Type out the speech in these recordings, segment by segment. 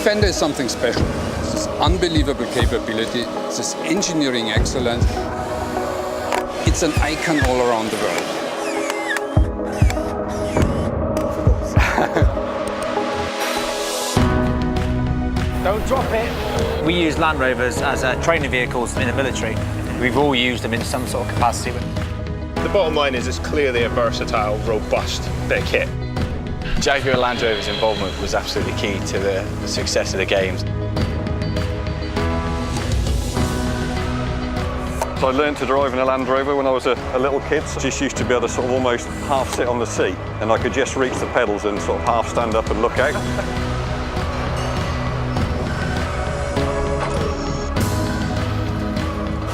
Defender is something special. It's this unbelievable capability, it's this engineering excellence. It's an icon all around the world. Don't drop it. We use Land Rovers as training vehicles in the military. We've all used them in some sort of capacity. The bottom line is it's clearly a versatile, robust bit of kit. Jaguar Land Rover's involvement was absolutely key to the success of the games. So I learned to drive in a Land Rover when I was a little kid. I just used to be able to sort of almost half sit on the seat, and I could just reach the pedals and sort of half stand up and look out.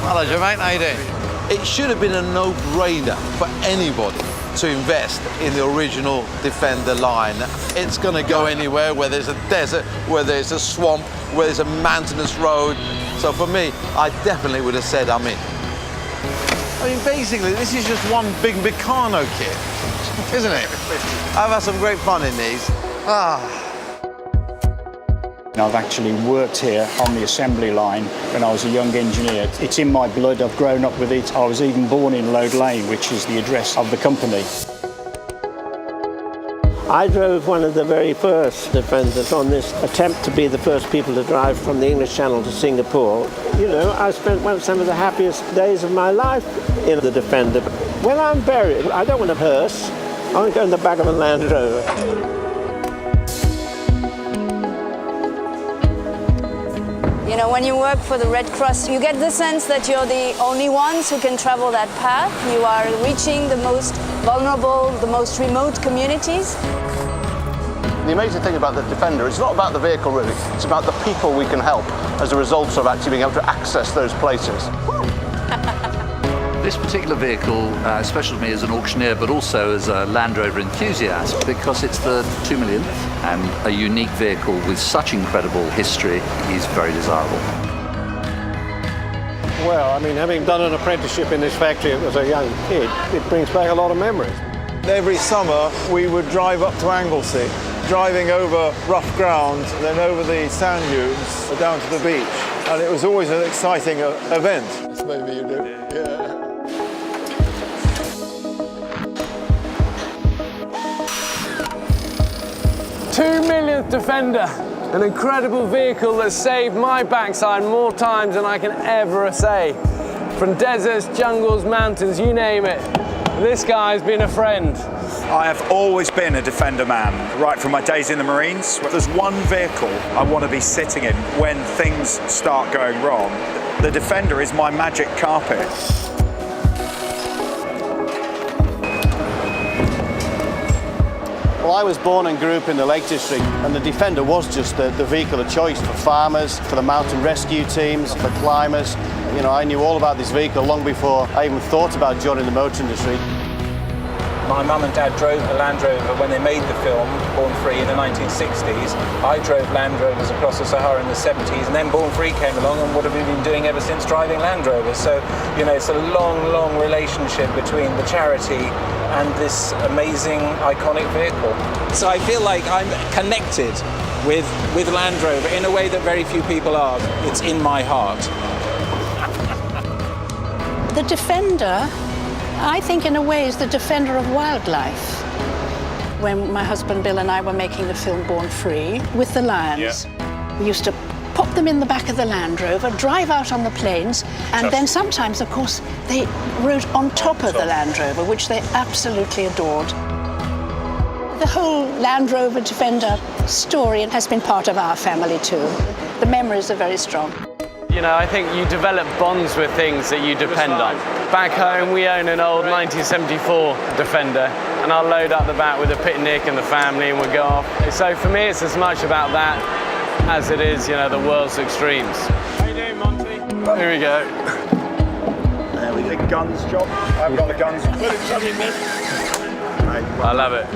Hello, Joe, mate. How you doing? It should have been a no-brainer for anybody to invest in the original Defender line. It's going to go anywhere, whether it's a desert, whether it's a swamp, whether it's a mountainous road. So for me, I definitely would have said I'm in. I mean, basically, this is just one big Meccano kit, isn't it? I've had some great fun in these. I've actually worked here on the assembly line when I was a young engineer. It's in my blood, I've grown up with it. I was even born in Lode Lane, which is the address of the company. I drove one of the very first Defenders on this attempt to be the first people to drive from the English Channel to Singapore. You know, I spent some of the happiest days of my life in the Defender. When I'm buried, I don't want a hearse. I want to go in the back of a Land Rover. You know, when you work for the Red Cross, you get the sense that you're the only ones who can travel that path. You are reaching the most vulnerable, the most remote communities. The amazing thing about the Defender, it's not about the vehicle really, it's about the people we can help as a result of actually being able to access those places. This particular vehicle is special to me as an auctioneer, but also as a Land Rover enthusiast, because it's the 2 millionth, and a unique vehicle with such incredible history is very desirable. Well, I mean, having done an apprenticeship in this factory as a young kid, it brings back a lot of memories. Every summer we would drive up to Anglesey, driving over rough ground, then over the sand dunes down to the beach. And it was always an exciting event. That's maybe you do. Yeah. $2 millionth Defender, an incredible vehicle that saved my backside more times than I can ever say. From deserts, jungles, mountains, you name it. This guy's been a friend. I have always been a Defender man, right from my days in the Marines. There's one vehicle I want to be sitting in when things start going wrong. The Defender is my magic carpet. Well, I was born and grew up in the Lake District, and the Defender was just the vehicle of choice for farmers, for the mountain rescue teams, for climbers. You know, I knew all about this vehicle long before I even thought about joining the motor industry. My mum and dad drove a Land Rover when they made the film Born Free in the 1960s. I drove Land Rovers across the Sahara in the 70s, and then Born Free came along, and what have we been doing ever since? Driving Land Rovers. So, you know, it's a long, long relationship between the charity and this amazing, iconic vehicle. So I feel like I'm connected with Land Rover in a way that very few people are. It's in my heart. The Defender, I think in a way, is the defender of wildlife. When my husband Bill and I were making the film Born Free with the lions, we used to pop them in the back of the Land Rover, drive out on the plains, and then sometimes, of course, they rode on top of the Land Rover, which they absolutely adored. The whole Land Rover Defender story has been part of our family too. The memories are very strong. You know, I think you develop bonds with things that you depend on. Back home, we own an old 1974 Defender, and I'll load up the back with a picnic and the family, and we'll go off. So for me, it's as much about that as it is, you know, the world's extremes. How you doing, Monty? Here we go. There we go. Guns job. I've got the guns. I love it.